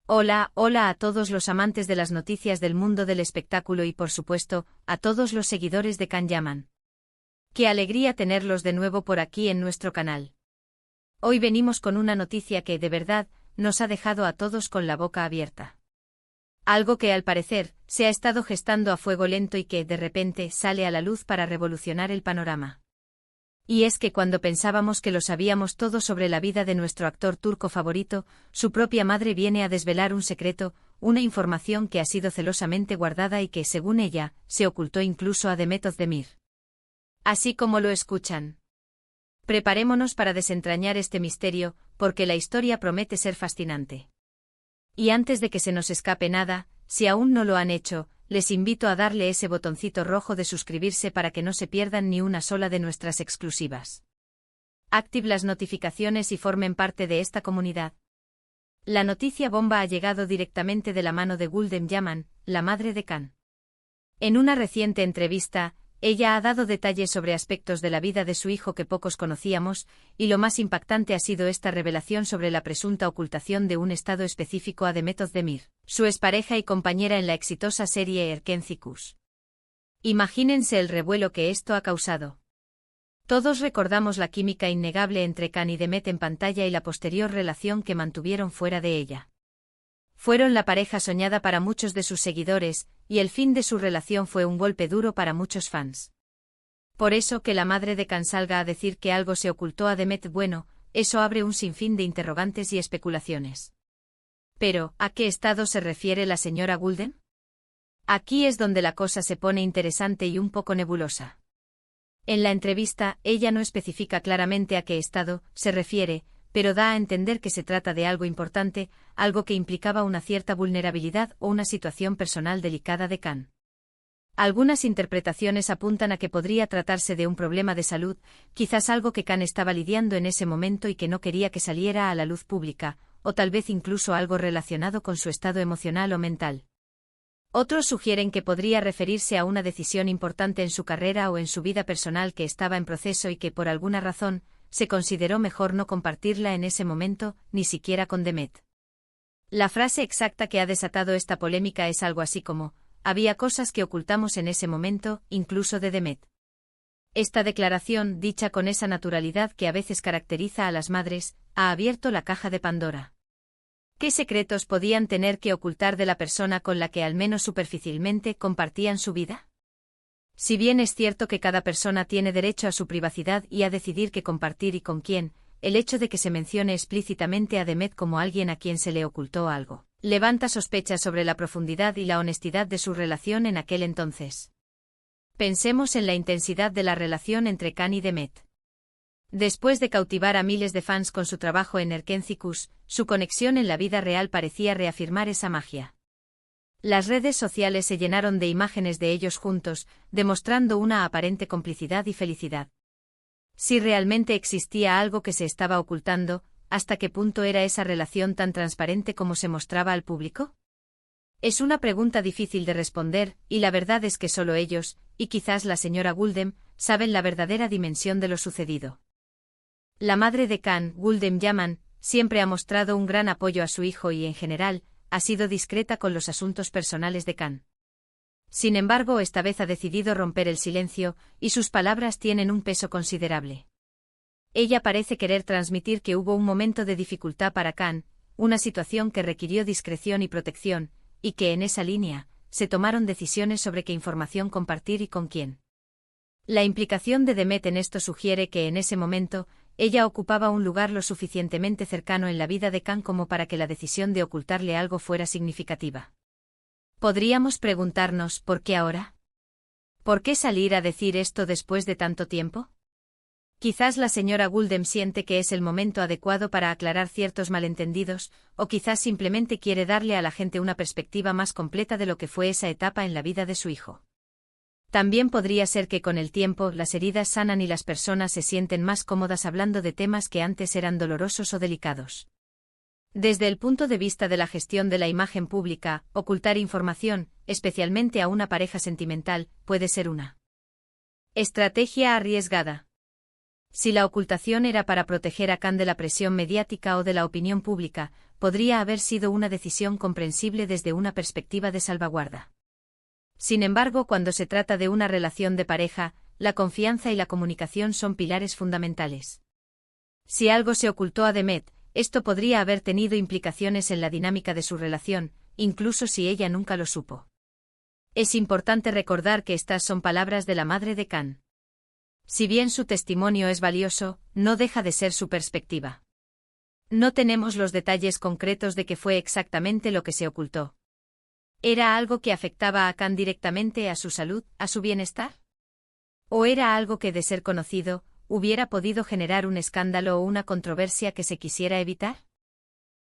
Hola, hola a todos los amantes de las noticias del mundo del espectáculo y por supuesto, a todos los seguidores de Can Yaman. Qué alegría tenerlos de nuevo por aquí en nuestro canal. Hoy venimos con una noticia que, de verdad, nos ha dejado a todos con la boca abierta. Algo que, al parecer, se ha estado gestando a fuego lento y que, de repente, sale a la luz para revolucionar el panorama. Y es que cuando pensábamos que lo sabíamos todo sobre la vida de nuestro actor turco favorito, su propia madre viene a desvelar un secreto, una información que ha sido celosamente guardada y que, según ella, se ocultó incluso a Demet Özdemir. Así como lo escuchan. Preparémonos para desentrañar este misterio, porque la historia promete ser fascinante. Y antes de que se nos escape nada, si aún no lo han hecho, les invito a darle ese botoncito rojo de suscribirse para que no se pierdan ni una sola de nuestras exclusivas. Active las notificaciones y formen parte de esta comunidad. La noticia bomba ha llegado directamente de la mano de Gulden Yaman, la madre de Can. En una reciente entrevista, ella ha dado detalles sobre aspectos de la vida de su hijo que pocos conocíamos, y lo más impactante ha sido esta revelación sobre la presunta ocultación de un estado específico a Demet Özdemir, su expareja y compañera en la exitosa serie Erkenci Kuş. Imagínense el revuelo que esto ha causado. Todos recordamos la química innegable entre Can y Demet en pantalla y la posterior relación que mantuvieron fuera de ella. Fueron la pareja soñada para muchos de sus seguidores, y el fin de su relación fue un golpe duro para muchos fans. Por eso que la madre de Can salga a decir que algo se ocultó a Demet, bueno, eso abre un sinfín de interrogantes y especulaciones. Pero, ¿a qué estado se refiere la señora Gulden? Aquí es donde la cosa se pone interesante y un poco nebulosa. En la entrevista, ella no especifica claramente a qué estado se refiere, pero da a entender que se trata de algo importante, algo que implicaba una cierta vulnerabilidad o una situación personal delicada de Can. Algunas interpretaciones apuntan a que podría tratarse de un problema de salud, quizás algo que Can estaba lidiando en ese momento y que no quería que saliera a la luz pública, o tal vez incluso algo relacionado con su estado emocional o mental. Otros sugieren que podría referirse a una decisión importante en su carrera o en su vida personal que estaba en proceso y que por alguna razón, se consideró mejor no compartirla en ese momento, ni siquiera con Demet. La frase exacta que ha desatado esta polémica es algo así como, había cosas que ocultamos en ese momento, incluso de Demet. Esta declaración, dicha con esa naturalidad que a veces caracteriza a las madres, ha abierto la caja de Pandora. ¿Qué secretos podían tener que ocultar de la persona con la que al menos superficialmente compartían su vida? Si bien es cierto que cada persona tiene derecho a su privacidad y a decidir qué compartir y con quién, el hecho de que se mencione explícitamente a Demet como alguien a quien se le ocultó algo, levanta sospechas sobre la profundidad y la honestidad de su relación en aquel entonces. Pensemos en la intensidad de la relación entre Can y Demet. Después de cautivar a miles de fans con su trabajo en Erkenci Kuş, su conexión en la vida real parecía reafirmar esa magia. Las redes sociales se llenaron de imágenes de ellos juntos, demostrando una aparente complicidad y felicidad. Si realmente existía algo que se estaba ocultando, ¿hasta qué punto era esa relación tan transparente como se mostraba al público? Es una pregunta difícil de responder, y la verdad es que solo ellos, y quizás la señora Gulden, saben la verdadera dimensión de lo sucedido. La madre de Can, Gulden Yaman, siempre ha mostrado un gran apoyo a su hijo y en general, ha sido discreta con los asuntos personales de Can. Sin embargo, esta vez ha decidido romper el silencio, y sus palabras tienen un peso considerable. Ella parece querer transmitir que hubo un momento de dificultad para Can, una situación que requirió discreción y protección, y que en esa línea, se tomaron decisiones sobre qué información compartir y con quién. La implicación de Demet en esto sugiere que en ese momento, ella ocupaba un lugar lo suficientemente cercano en la vida de Can como para que la decisión de ocultarle algo fuera significativa. Podríamos preguntarnos, ¿por qué ahora? ¿Por qué salir a decir esto después de tanto tiempo? Quizás la señora Gulden siente que es el momento adecuado para aclarar ciertos malentendidos, o quizás simplemente quiere darle a la gente una perspectiva más completa de lo que fue esa etapa en la vida de su hijo. También podría ser que con el tiempo las heridas sanan y las personas se sienten más cómodas hablando de temas que antes eran dolorosos o delicados. Desde el punto de vista de la gestión de la imagen pública, ocultar información, especialmente a una pareja sentimental, puede ser una estrategia arriesgada. Si la ocultación era para proteger a Khan de la presión mediática o de la opinión pública, podría haber sido una decisión comprensible desde una perspectiva de salvaguarda. Sin embargo, cuando se trata de una relación de pareja, la confianza y la comunicación son pilares fundamentales. Si algo se ocultó a Demet, esto podría haber tenido implicaciones en la dinámica de su relación, incluso si ella nunca lo supo. Es importante recordar que estas son palabras de la madre de Khan. Si bien su testimonio es valioso, no deja de ser su perspectiva. No tenemos los detalles concretos de qué fue exactamente lo que se ocultó. ¿Era algo que afectaba a Khan directamente a su salud, a su bienestar? ¿O era algo que, de ser conocido, hubiera podido generar un escándalo o una controversia que se quisiera evitar?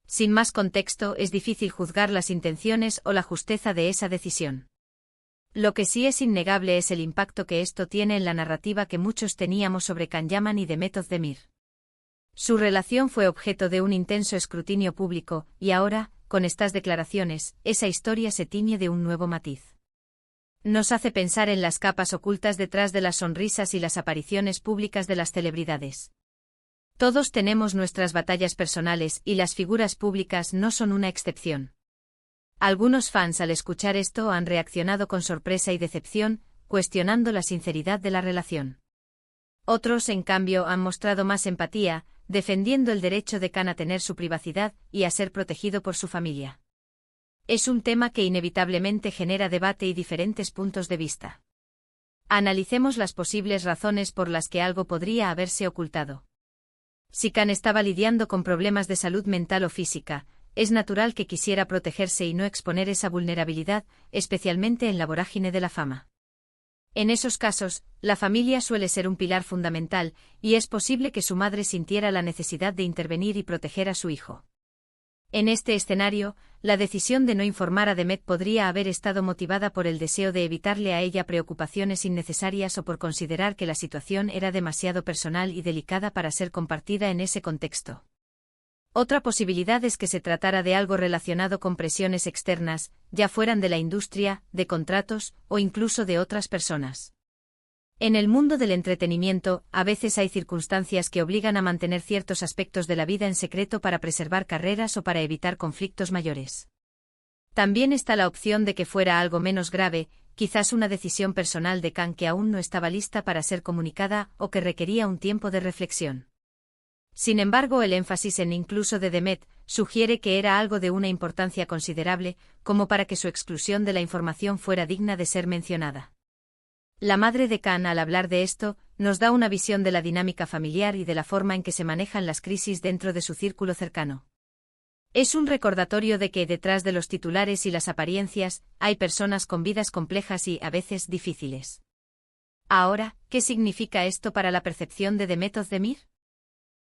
Sin más contexto, es difícil juzgar las intenciones o la justeza de esa decisión. Lo que sí es innegable es el impacto que esto tiene en la narrativa que muchos teníamos sobre Khan Yaman y Demet Özdemir. Su relación fue objeto de un intenso escrutinio público, y ahora, con estas declaraciones, esa historia se tiñe de un nuevo matiz. Nos hace pensar en las capas ocultas detrás de las sonrisas y las apariciones públicas de las celebridades. Todos tenemos nuestras batallas personales y las figuras públicas no son una excepción. Algunos fans al escuchar esto han reaccionado con sorpresa y decepción, cuestionando la sinceridad de la relación. Otros, en cambio, han mostrado más empatía, defendiendo el derecho de Khan a tener su privacidad y a ser protegido por su familia. Es un tema que inevitablemente genera debate y diferentes puntos de vista. Analicemos las posibles razones por las que algo podría haberse ocultado. Si Khan estaba lidiando con problemas de salud mental o física, es natural que quisiera protegerse y no exponer esa vulnerabilidad, especialmente en la vorágine de la fama. En esos casos, la familia suele ser un pilar fundamental, y es posible que su madre sintiera la necesidad de intervenir y proteger a su hijo. En este escenario, la decisión de no informar a Demet podría haber estado motivada por el deseo de evitarle a ella preocupaciones innecesarias o por considerar que la situación era demasiado personal y delicada para ser compartida en ese contexto. Otra posibilidad es que se tratara de algo relacionado con presiones externas, ya fueran de la industria, de contratos, o incluso de otras personas. En el mundo del entretenimiento, a veces hay circunstancias que obligan a mantener ciertos aspectos de la vida en secreto para preservar carreras o para evitar conflictos mayores. También está la opción de que fuera algo menos grave, quizás una decisión personal de Khan que aún no estaba lista para ser comunicada o que requería un tiempo de reflexión. Sin embargo, el énfasis en incluso de Demet sugiere que era algo de una importancia considerable, como para que su exclusión de la información fuera digna de ser mencionada. La madre de Khan, al hablar de esto, nos da una visión de la dinámica familiar y de la forma en que se manejan las crisis dentro de su círculo cercano. Es un recordatorio de que detrás de los titulares y las apariencias, hay personas con vidas complejas y, a veces, difíciles. Ahora, ¿qué significa esto para la percepción de Demet Özdemir?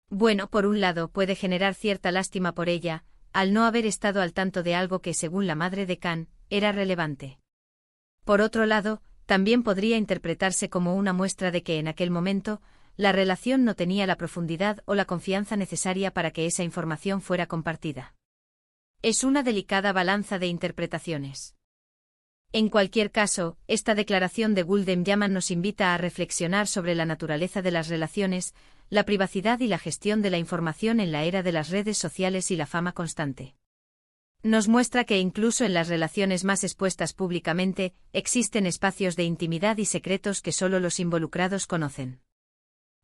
Bueno, por un lado puede generar cierta lástima por ella, al no haber estado al tanto de algo que, según la madre de Khan, era relevante. Por otro lado, también podría interpretarse como una muestra de que en aquel momento, la relación no tenía la profundidad o la confianza necesaria para que esa información fuera compartida. Es una delicada balanza de interpretaciones. En cualquier caso, esta declaración de Gulden Yaman nos invita a reflexionar sobre la naturaleza de las relaciones, la privacidad y la gestión de la información en la era de las redes sociales y la fama constante. Nos muestra que incluso en las relaciones más expuestas públicamente, existen espacios de intimidad y secretos que solo los involucrados conocen.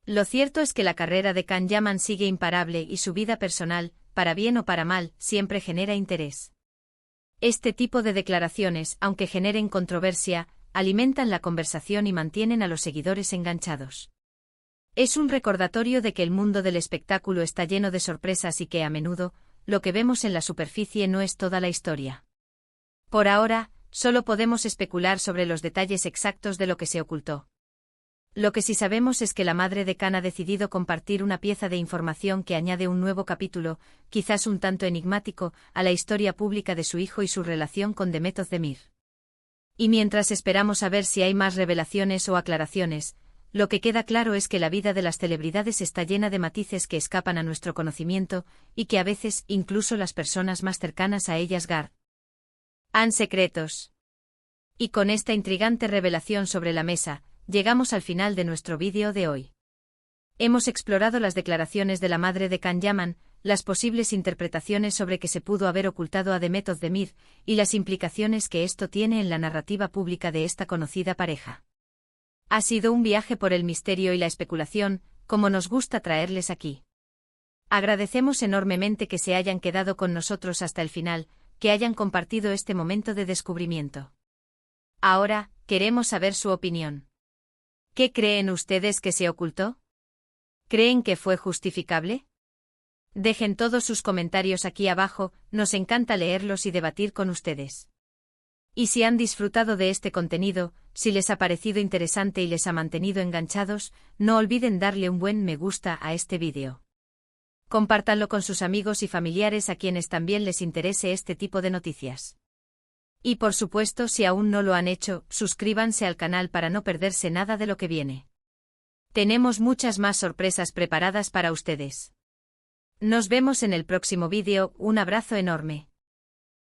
Lo cierto es que la carrera de Khan Yaman sigue imparable y su vida personal, para bien o para mal, siempre genera interés. Este tipo de declaraciones, aunque generen controversia, alimentan la conversación y mantienen a los seguidores enganchados. Es un recordatorio de que el mundo del espectáculo está lleno de sorpresas y que, a menudo, lo que vemos en la superficie no es toda la historia. Por ahora, solo podemos especular sobre los detalles exactos de lo que se ocultó. Lo que sí sabemos es que la madre de Khan ha decidido compartir una pieza de información que añade un nuevo capítulo, quizás un tanto enigmático, a la historia pública de su hijo y su relación con Demet Özdemir. Y mientras esperamos a ver si hay más revelaciones o aclaraciones, lo que queda claro es que la vida de las celebridades está llena de matices que escapan a nuestro conocimiento, y que a veces, incluso las personas más cercanas a ellas han secretos. Y con esta intrigante revelación sobre la mesa, llegamos al final de nuestro vídeo de hoy. Hemos explorado las declaraciones de la madre de Can Yaman, las posibles interpretaciones sobre que se pudo haber ocultado a Demet Özdemir, y las implicaciones que esto tiene en la narrativa pública de esta conocida pareja. Ha sido un viaje por el misterio y la especulación, como nos gusta traerles aquí. Agradecemos enormemente que se hayan quedado con nosotros hasta el final, que hayan compartido este momento de descubrimiento. Ahora, queremos saber su opinión. ¿Qué creen ustedes que se ocultó? ¿Creen que fue justificable? Dejen todos sus comentarios aquí abajo, nos encanta leerlos y debatir con ustedes. Y si han disfrutado de este contenido, si les ha parecido interesante y les ha mantenido enganchados, no olviden darle un buen me gusta a este vídeo. Compártanlo con sus amigos y familiares a quienes también les interese este tipo de noticias. Y por supuesto, si aún no lo han hecho, suscríbanse al canal para no perderse nada de lo que viene. Tenemos muchas más sorpresas preparadas para ustedes. Nos vemos en el próximo vídeo, un abrazo enorme.